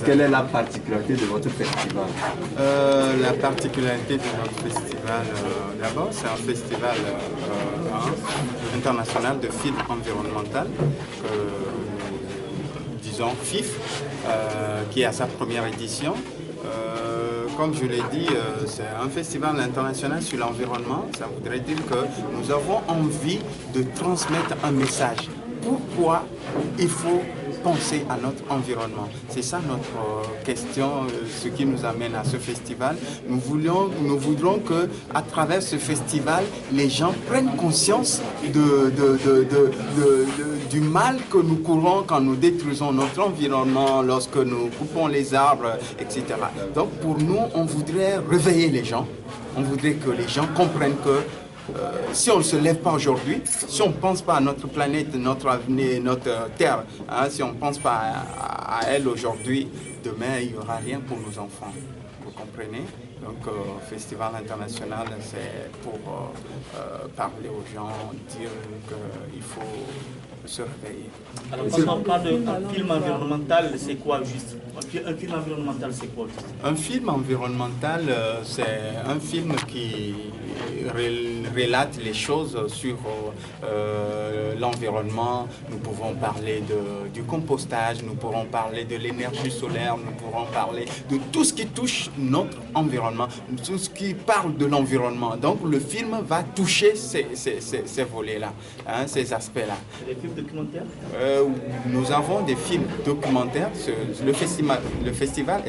Quelle est la particularité de votre festival? La particularité de notre festival, d'abord, c'est un festival international de film environnemental, disons FIF, qui est à sa première édition. Comme je l'ai dit, c'est un festival international sur l'environnement. Ça voudrait dire que nous avons envie de transmettre un message. Pourquoi il faut penser à notre environnement? C'est ça notre question, ce qui nous amène à ce festival. Nous voudrons que, à travers ce festival, les gens prennent conscience du mal que nous courons quand nous détruisons notre environnement, lorsque nous coupons les arbres, etc. Donc pour nous, on voudrait réveiller les gens. On voudrait que les gens comprennent que si on ne se lève pas aujourd'hui, si on ne pense pas à notre planète, notre avenir, notre terre, si on ne pense pas à elle aujourd'hui, demain, il n'y aura rien pour nos enfants. Vous comprenez? Donc, Festival international, c'est pour parler aux gens, dire qu'il faut se réveiller. Alors, quand on parle d'un film environnemental, c'est quoi juste? Un film environnemental, c'est quoi juste? Un film environnemental, c'est un film qui relate les choses sur l'environnement. Nous pouvons parler du compostage, nous pourrons parler de l'énergie solaire, nous pourrons parler de tout ce qui touche notre environnement, tout ce qui parle de l'environnement. Donc le film va toucher ces volets-là, ces aspects-là. Des films documentaires? Nous avons des films documentaires. Le festival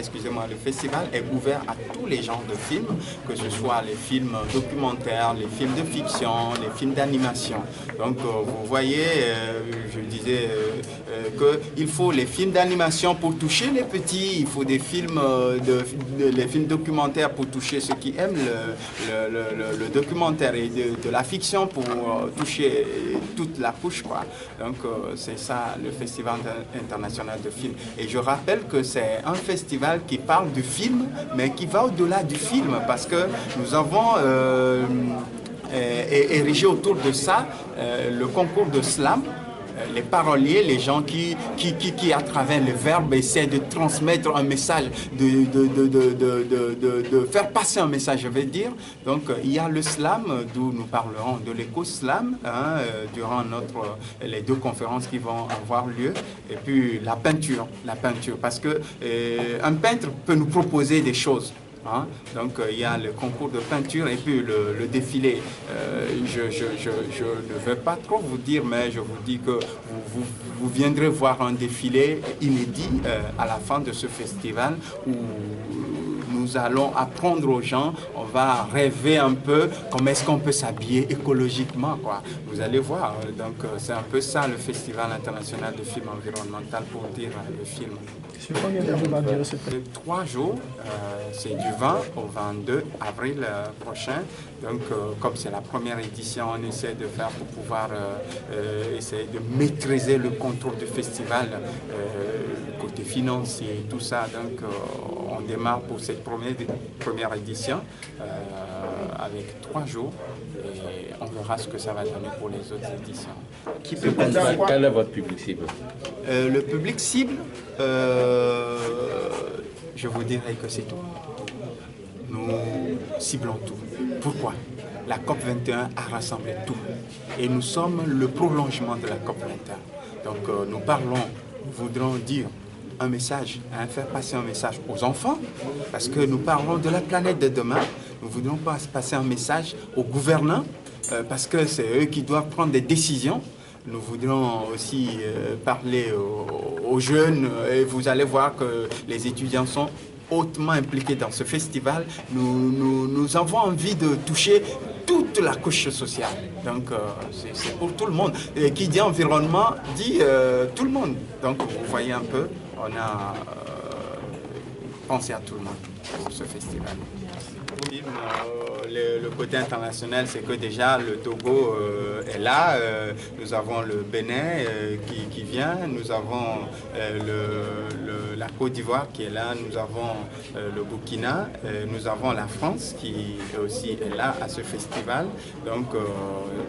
est ouvert à tous les genres de films, que ce soit les films documentaires, les films de fiction, les films d'animation. Donc vous voyez, je disais qu'il faut les films d'animation pour toucher les petits, il faut des films, les films documentaires pour toucher ceux qui aiment le documentaire, et de la fiction pour toucher toute la couche, quoi. Donc c'est ça le Festival international de film. Et je rappelle que c'est un festival qui parle du film, mais qui va au-delà du film, parce que nous avons érigé autour de ça le concours de slam. Les paroliers, les gens qui à travers le verbe essaient de transmettre un message, de faire passer un message, je vais dire. Donc il y a le slam, d'où nous parlerons de l'éco-slam, durant les 2 conférences qui vont avoir lieu. Et puis la peinture, parce que un peintre peut nous proposer des choses. Donc il y a le concours de peinture et puis le défilé. Je ne vais pas trop vous dire, mais je vous dis que vous viendrez voir un défilé inédit à la fin de ce festival, où nous allons apprendre aux gens, on va rêver un peu comment est-ce qu'on peut s'habiller écologiquement, quoi. Vous allez voir, donc c'est un peu ça le Festival international de film environnemental, pour dire le film. Sur combien de jours va durer ce festival? 3 jours, c'est du 20 au 22 avril prochain. Donc comme c'est la première édition, on essaie de faire pour pouvoir essayer de maîtriser le contrôle du festival, côté financier et tout ça. Donc on démarre pour cette première édition avec 3 jours, et on verra ce que ça va donner pour les autres éditions. Quel est votre public cible? Le public cible, je vous dirais que c'est tout. Nous ciblons tout. Pourquoi? La COP21 a rassemblé tout. Et nous sommes le prolongement de la COP21. Donc nous voudrons dire un message, faire passer un message aux enfants, parce que nous parlons de la planète de demain. Nous voudrons passer un message aux gouvernants, parce que c'est eux qui doivent prendre des décisions. Nous voudrons aussi parler aux jeunes, et vous allez voir que les étudiants sont hautement impliqués dans ce festival. Nous avons envie de toucher toute la couche sociale. Donc c'est pour tout le monde. Et qui dit environnement dit tout le monde. Donc vous voyez un peu, on a pensé à tout le monde pour ce festival. le côté international, c'est que déjà le Togo est là, nous avons le Bénin qui vient, nous avons la Côte d'Ivoire qui est là, nous avons le Burkina, nous avons la France qui aussi est là à ce festival. Donc,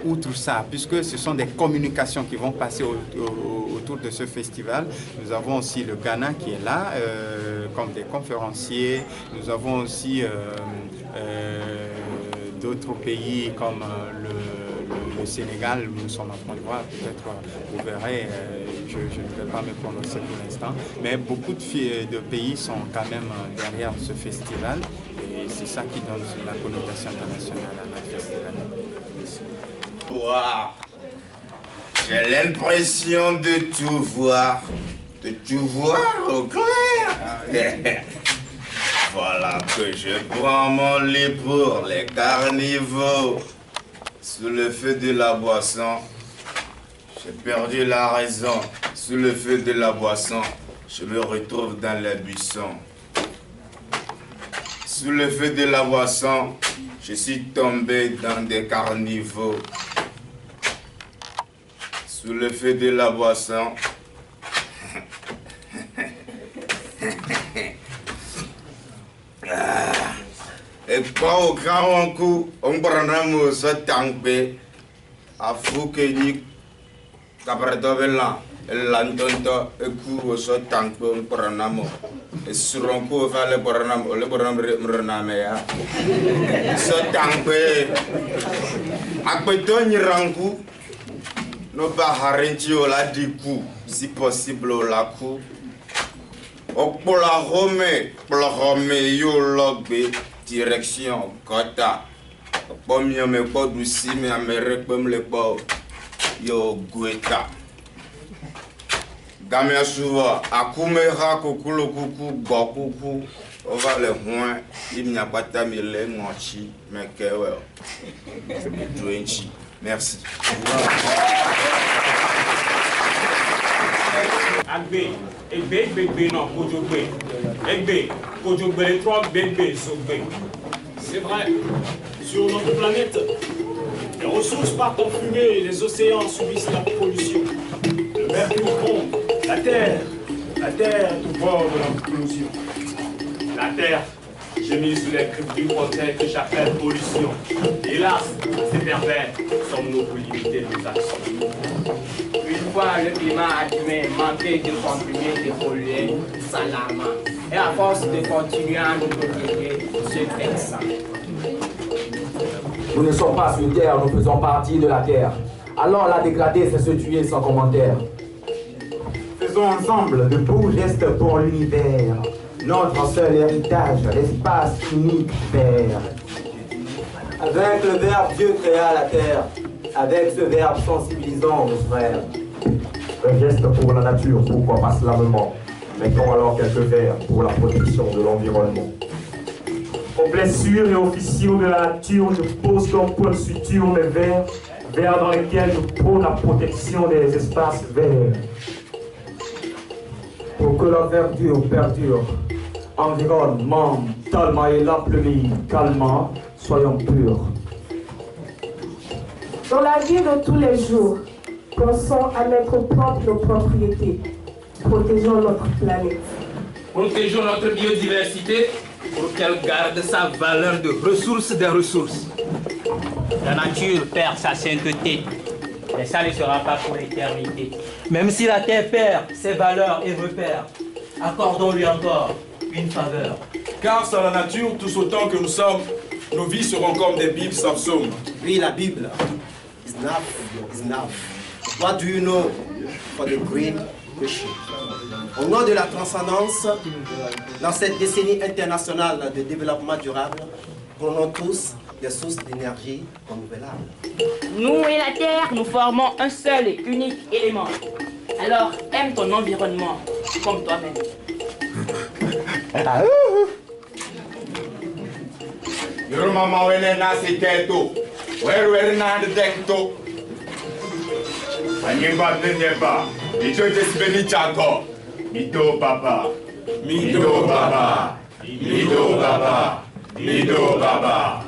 outre ça, puisque ce sont des communications qui vont passer autour de ce festival, nous avons aussi le Ghana qui est là, comme des conférenciers. Nous avons aussi d'autres pays comme le Sénégal, où nous sommes en train de voir, peut-être vous verrez, je ne vais pas me prononcer pour l'instant, mais beaucoup de pays sont quand même derrière ce festival et c'est ça qui donne la connotation internationale à notre festival. Wow. J'ai l'impression de tout voir au clair. Voilà que je prends mon lit pour les carnivores. Sous le feu de la boisson, j'ai perdu la raison. Sous le feu de la boisson, je me retrouve dans les buissons. Sous le feu de la boisson, je suis tombé dans des carnivores. Sous le feu de la boisson, et pas au grand coup, on prend ce tank à fou que ni Cabradovela, l'antonto, et coup au ce tank on prend et sur un coup, va le Boranamea. Ce tank, à Péton, il rankou. Nous baharentio la du coup, si possible la coup. Pour la Rome, yo logbe, direction, Kota. Pour mieux me pas douci, mais à me répondre le pas, yo gueta. Gamia souvent, à Koumera, Kokulo Kuku, Bokuku, on va le moins, il n'y a pas de mille mochi, mais que ouais. Merci. Agbe, Egbe, non, Kojogbe. Egbe, Kojogbe, les trois bébés, Sogbe. C'est vrai, sur notre planète, les ressources partent en fumée et les océans subissent la pollution. Le mercure pompe, la terre est au bord de l'implosion. La terre, j'ai mis sous les griffes du projet que j'appelle pollution. Hélas, ces pervers sont nos plus limités nos actions. Une fois le climat admet manquer de comprimés de polluants salamment. Et à force de continuer à nous protéger, ce texte. Nous ne sommes pas sur terre, nous faisons partie de la terre. Alors la dégrader, c'est se tuer sans commentaire. Faisons ensemble de beaux gestes pour l'univers. Notre seul héritage, l'espace unique vert. Avec le verbe, Dieu créa la terre. Avec ce verbe sensibilisant nos frères. Un geste pour la nature, pourquoi pas slavement. Mettons alors quelques vers pour la protection de l'environnement. Aux blessures et aux fissures de la nature, je pose comme point de suture mes vers, vers dans lesquels je prône la protection des espaces verts. Pour que la verdure perdure, environnement, talma et la pluie, calmant, soyons purs. Dans la vie de tous les jours, pensons à notre propre propriété. Protégeons notre planète. Protégeons notre biodiversité pour qu'elle garde sa valeur de ressource des ressources. La nature perd sa sainteté, mais ça ne sera pas pour l'éternité. Même si la terre perd ses valeurs et repères, accordons-lui encore une faveur. Car sans la nature, tous autant que nous sommes, nos vies seront comme des Bibles sans psaume. Oui, la Bible is enough. What do you know for the great question? Au nom de la transcendance, dans cette décennie internationale de développement durable, prenons tous des sources d'énergie renouvelables. Nous et la Terre, nous formons un seul et unique élément. Alors, aime ton environnement comme toi-même. Mama wene na siketo, wewe na ndekto. Anyimba neba, icho jesbeni chako. Mido baba, mido baba, mido baba, mido baba.